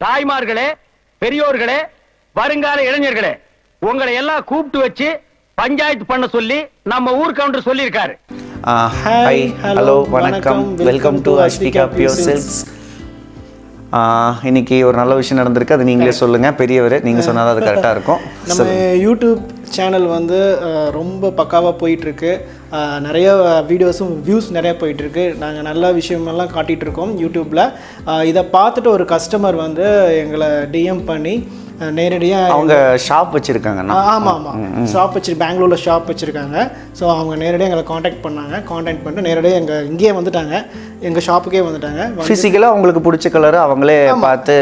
தாய்மார்களே, பெரியோர்களே, வருங்கால இளைஞர்களே, உங்களை எல்லாம் கூப்பிட்டு வச்சு பஞ்சாயத்து பண்ண சொல்லி நம்ம ஊர் கவுண்டர் சொல்லியிருக்காரு. ஹாய், ஹலோ, வணக்கம், welcome to speak up your selves. இன்னைக்கு ஒரு நல்ல விஷயம் நடந்திருக்கு, அது நீங்களே சொல்லுங்க. பெரியவர் நீங்க சொன்னாதான் அது கரெக்டாக இருக்கும். நம்ம யூடியூப் சேனல் வந்து ரொம்ப பக்காவாக போயிட்டுருக்கு. நிறைய வீடியோஸும் வியூஸ் நிறையா போயிட்டுருக்கு. நாங்கள் நல்ல விஷயமெல்லாம் காட்டிகிட்ருக்கோம் யூடியூப்பில். இதை பார்த்துட்டு ஒரு கஸ்டமர் வந்து எங்களை டிஎம் பண்ணி நேரடியாக அவங்க ஷாப் வச்சுருக்காங்க. ஆமாம், ஷாப் பெங்களூரில் ஷாப் வச்சுருக்காங்க. ஸோ அவங்க நேரடியாக எங்களை காண்டாக்ட் பண்ணிட்டு நேரடியாக இங்கேயே வந்துட்டாங்க, எங்கள் ஷாப்புக்கே வந்துட்டாங்க. ஃபிசிக்கலாக அவங்களுக்கு பிடிச்ச கலர் அவங்களே பார்த்து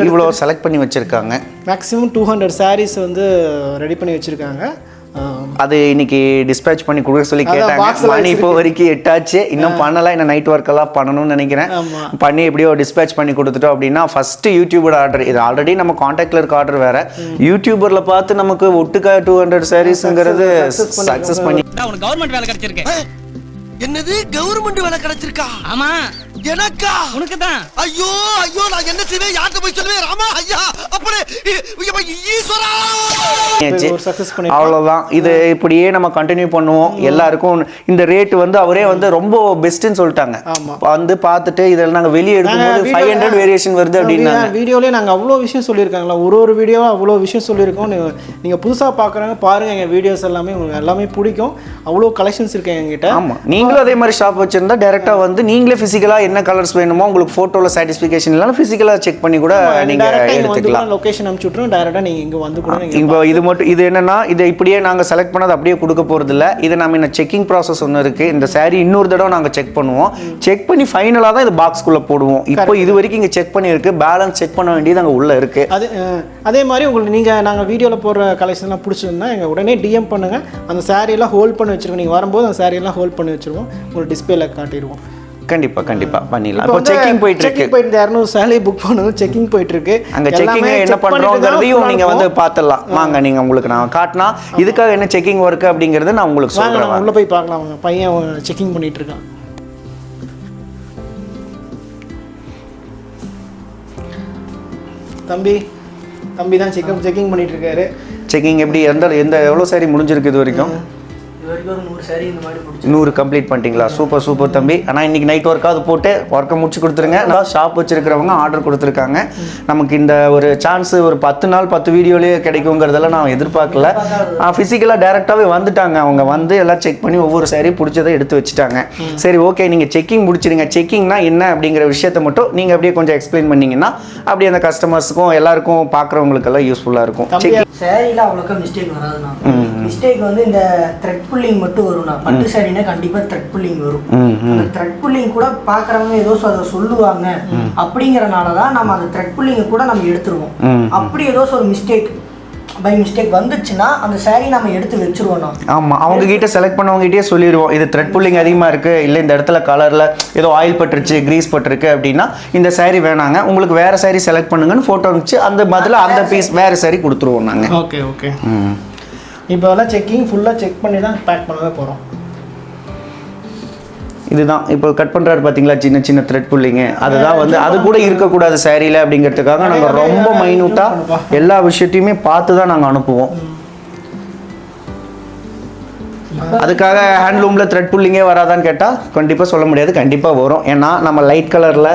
இவ்வளோ செலக்ட் பண்ணி வச்சுருக்காங்க. மேக்ஸிமம் 200 sarees வந்து ரெடி பண்ணி வச்சுருக்காங்க. அது இன்னைக்கு டிஸ்பேச் பண்ணி கொடுக்க சொல்லி கேட்டாங்க. மணி இப்போ வரைக்கும் 8 ஆச்சு, இன்னும் பண்ணலாம். இன்னும் நைட் ஒர்க் எல்லாம் பண்ணணும்னு நினைக்கிறேன். பண்ணி எப்படியோ டிஸ்பேச் பண்ணி கொடுத்துட்டோம் அப்படின்னா ஃபர்ஸ்ட் யூடியூபர் ஆர்டர். இது ஆல்ரெடி நம்ம கான்டாக்ட்ல இருக்க ஆர்டர் வேற. யூடியூபர்ல பார்த்து நமக்கு ஒட்டுக்கா 200 sareesங்கிறது சக்சஸ் பண்ணி கவர்மெண்ட் வேலை கிடைச்சிருக்கு. என்னது கவர்மெண்ட் வேலை கிடைச்சிருக்கா? ஆமா, எனக்கா? உனக்கு தான். ஐயோ ஐயோ, நான் என்ன செய்வேன், யார்கிட்ட போய் சொல்லுவேன்? ராமா ஐயா, அப்படி ஈஸ்வரா. அவ்வளவுதான். இது இப்படியே நம்ம கண்டினியூ பண்ணுவோம். எல்லாருக்கும் இந்த ரேட் வந்து அவரே வந்து ரொம்ப பெஸ்ட்னு சொல்லிட்டாங்க. வந்து பார்த்துட்டு இதெல்லாம் நாங்கள் வெளியே எடுக்கும்போது 500 வேரியேஷன் வருது அப்படின்னா வீடியோலேயே நாங்கள் அவ்வளோ விஷயம் சொல்லியிருக்காங்களா, ஒரு வீடியோவும் அவ்வளோ விஷயம் சொல்லியிருக்கோம். நீங்கள் புதுசாக பார்க்குறாங்க பாருங்கள், எங்கள் வீடியோஸ் எல்லாமே உங்களுக்கு எல்லாமே பிடிக்கும். அவ்வளோ கலெக்ஷன்ஸ் இருக்கு எங்ககிட்ட. ஆமாம், நீங்களும் அதே மாதிரி ஷாப் வச்சிருந்தா டேரெக்டாக வந்து நீங்களே ஃபிசிக்கலாக என்ன கலர்ஸ் வேணுமோ உங்களுக்கு ஃபோட்டோவில் சாட்டிஸ்ஃபிகேஷன் இல்லைனா ஃபிசிக்கலாக செக் பண்ணி கூட நீங்கள் எடுத்துக்கலாம். லொகேஷன் அனுப்பிச்சு விட்ருவோம், டேரெக்டாக நீங்கள் இங்கே வந்து கூட இப்போ இது மட்டும் இது என்னன்னா, இதை இப்படியே நாங்கள் செலக்ட் பண்ணது அப்படியே கொடுக்க போகிறது இல்லை. இது நம்ம இன்னும் செக்கிங் ப்ராசஸ் ஒன்று இருக்குது. இந்த சாரீ இன்னொரு தடவை நாங்கள் செக் பண்ணுவோம். செக் பண்ணி ஃபைனலாக தான் இது பாக்ஸ்குள்ளே போடுவோம். இப்போ இது வரைக்கும் இங்கே செக் பண்ணியிருக்கு, பேலன்ஸ் செக் பண்ண வேண்டியது அங்கே உள்ளே இருக்குது. அதே மாதிரி உங்களுக்கு நாங்கள் வீடியோவில் போடுற கலெக்ஷன்லாம் பிடிச்சிருந்தா எங்கள் உடனே டிஎம் பண்ணுங்கள். அந்த சாரியெல்லாம் ஹோல்ட் பண்ணி வச்சுருக்கோம். நீங்கள் வரும்போது அந்த சாரியெல்லாம் ஹோல்ட் பண்ணி வச்சுருவோம், உங்களுக்கு டிஸ்பிளேல காட்டிடுவோம். கண்டிப்பா பண்ணிடலாம். இப்போ செக்கிங் போயிட்டு இருக்கு. 200 சாலரி புக் பண்ணனும், செக்கிங் போயிட்டு இருக்கு. அங்க செக்கிங் என்ன பண்றோம்ங்கறதையும் நீங்க வந்து பார்த்தலாம். வாங்க, நீங்க உங்களுக்கு நான் காட்னா இதுக்காக என்ன செக்கிங் வர்க் அப்படிங்கறத நான் உங்களுக்கு சொல்றேன். உள்ள போய் பார்க்கலாம். பையன் செக்கிங் பண்ணிட்டு இருக்கான். தம்பி தான் செக்கிங் பண்ணிட்டு இருக்காரு. செக்கிங் எப்படி எந்த எவ்வளவு சாரி முடிஞ்சிருக்கு இது வரைக்கும்? 100 கம்ப்ளீட் பண்ணிட்டீங்களா? சூப்பர் தம்பி. ஆனால் இன்னைக்கு நைட் ஒர்க்காவது போட்டு ஒர்க்கை முடிச்சு கொடுத்துருங்க. நான் ஷாப் வச்சிருக்கிறவங்க ஆர்டர் கொடுத்துருக்காங்க. நமக்கு இந்த ஒரு சான்ஸ் ஒரு 10 நாள் 10 வீடியோலேயே கிடைக்குங்கிறதெல்லாம் நான் எதிர்பார்க்கல. ஃபிசிக்கலாக டேரெக்டாகவே வந்துட்டாங்க. அவங்க வந்து எல்லாம் செக் பண்ணி ஒவ்வொரு சாரி பிடிச்சதை எடுத்து வச்சுட்டாங்க. சரி, ஓகே, நீங்கள் செக்கிங் முடிச்சிடுங்க. செக்கிங்னா என்ன அப்படிங்கிற விஷயத்த மட்டும் நீங்கள் அப்படியே கொஞ்சம் எக்ஸ்பிளைன் பண்ணிங்கன்னா அப்படியே அந்த கஸ்டமர்ஸுக்கும் எல்லாருக்கும் பார்க்குறவங்களுக்கெல்லாம் யூஸ்ஃபுல்லாக இருக்கும். சாரியில் அவ்வளோக்கா மிஸ்டேக் வராதுண்ணா. மிஸ்டேக் வந்து இந்த த்ரெட் புல்லிங் மட்டும் வரும்ண்ணா. பட்டு சாரினா கண்டிப்பாக த்ரெட் புல்லிங் வரும். அந்த த்ரெட் புல்லிங் கூட பார்க்குறவங்க ஏதோ அதை சொல்லுவாங்க அப்படிங்கிறனால தான் நம்ம அந்த த்ரெட் புல்லிங்கை கூட நம்ம எடுத்துருவோம். அப்படி ஏதோ ஒரு பை மிஸ்டேக் வந்துச்சுன்னா அந்த சாரி நம்ம எடுத்து வச்சிருவோம். ஆமாம், அவங்க கிட்ட செலக்ட் பண்ணவங்ககிட்டயே சொல்லிடுவோம், இது த்ரெட் புல்லிங் அதிகமாக இருக்குது, இல்லை இந்த இடத்துல கலரில் ஏதோ ஆயில் பட்டுருச்சு, க்ரீஸ் பட்டுருக்கு அப்படின்னா இந்த சாரி வேணாங்க, உங்களுக்கு வேறு சாரி செலக்ட் பண்ணுங்கன்னு ஃபோட்டோ அனுப்பிச்சு அந்த பதில் அந்த பீஸ் வேறு சாரி கொடுத்துருவோம் நாங்கள். ஓகே. இப்போ எல்லாம் செக்கிங் ஃபுல்லாக செக் பண்ணி தான் பேக் பண்ணவே போகிறோம். இதுதான் இப்போ கட் பண்ணுறாரு பார்த்தீங்களா, சின்ன த்ரெட் புல்லிங்க. அதுதான் வந்து அது கூட இருக்கக்கூடாது சாரியில் அப்படிங்கிறதுக்காக நாங்கள் ரொம்ப மைன்யூட்டாக எல்லா விஷயத்தையுமே பார்த்து தான் நாங்கள் அனுப்புவோம். அதுக்காக ஹேண்ட்லூமில் த்ரெட் புல்லிங்கே வராதான்னு கேட்டால் கண்டிப்பாக சொல்ல முடியாது, கண்டிப்பாக வரும். ஏன்னா நம்ம லைட் கலரில்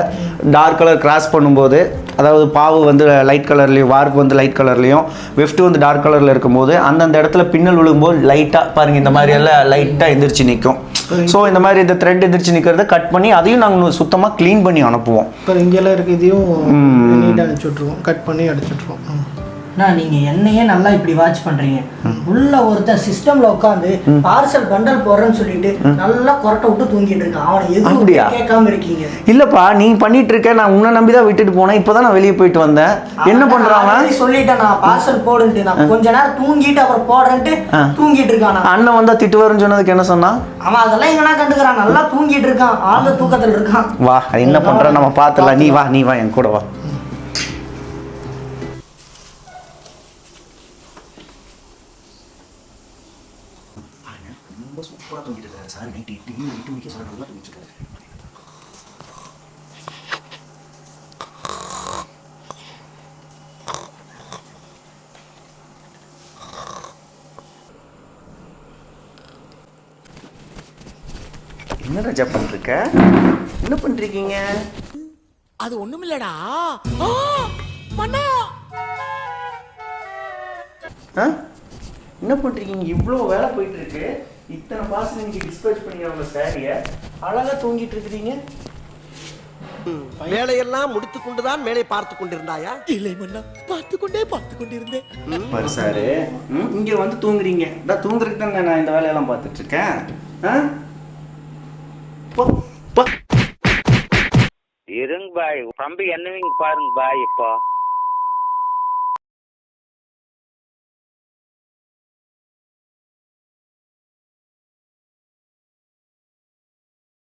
டார்க் கலர் கிராஸ் பண்ணும்போது, அதாவது பாவு வந்து லைட் கலர்லையும் வார்ப்பு வந்து லைட் கலர்லையும் வெஃப்ட் வந்து டார்க் கலரில் இருக்கும்போது அந்தந்த இடத்துல பின்னல் விழுகும்போது லைட்டாக பாருங்கள் இந்த மாதிரி எல்லாம் லைட்டாக எந்திரிச்சு நிற்கும். ஸோ இந்த மாதிரி இந்த த்ரெட் எதிர்த்து நிற்கிறத கட் பண்ணி அதையும் நாங்கள் சுத்தமாக க்ளீன் பண்ணி அனுப்புவோம். இப்போ இங்கெல்லாம் இருக்குது, இதையும் நீட்டாக அனுப்பிச்சி விட்ருவோம், கட் பண்ணி அடிச்சு விட்ருவோம். நீங்கள் என்னையே நல்லா இப்படி வாட்ச் பண்ணுறீங்க. உள்ள ஒருத்தன் சிஸ்டமில் உட்காந்து பார்சல் பண்டல் போடுறேன்னு சொல்லிட்டு நல்லா கொரட்டை விட்டு தூங்கிட்டு இருக்கான். அவனை எதுவும் கேட்காம இருக்கீங்க? இல்லப்பா, நீ பண்ணிட்டு இருக்க, நான் உன்னை நம்பி தான் விட்டுட்டு போனேன். இப்போதான் நான் வெளியே போயிட்டு வந்தேன். என்ன பண்றாங்க? சொல்லிட்டேன் நான் பார்சல் போடுன்ட்டு. நான் கொஞ்ச நேரம் தூங்கிட்டு அப்புறம் போடுறேன்ட்டு தூங்கிட்டு இருக்கான். அண்ணன் வந்தா திட்டுவாருன்னு சொன்னதுக்கு என்ன சொன்னா? அவன் அதெல்லாம் எங்கன்னா கண்டுக்கிறான், நல்லா தூங்கிட்டு இருக்கான், ஆழ்ந்த தூக்கத்தில் இருக்கான். வா, என்ன பண்ற நம்ம பார்த்துலாம். நீ வா என் கூட வா. சூப்பராக தூங்கிட்டு இருக்காரு சார். நைட்டு 8 மணிக்கு சார் நல்லா தூங்கிட்டு இருக்காரு. என்ன ராஜா பண்றீங்க? என்ன பண்றீங்க? அது ஒண்ணுமில்லடா. என்ன பண்றீங்க? இவ்வளோ வேலை போயிட்டு இருக்கு, இத்தனை பார்சல் இன்னைக்கு டிஸ்பேச் பண்ணிடுவாங்க சாரிய, அழகா தூங்கிட்டு இருக்கிறீங்க. வேலையெல்லாம் முடித்துக் கொண்டுதான் வேலை பார்த்து கொண்டிருந்தாயா? இல்லை மன்னா, பார்த்து கொண்டிருந்தேன். பாரு சாரு, இங்க வந்து தூங்குறீங்க. நான் தூங்குறதுக்கு தானே நான் இந்த வேலையெல்லாம் பார்த்துட்டு இருக்கேன். இருங்க பாய், தம்பி என்னவீங்க பாருங்க பாய். இப்போ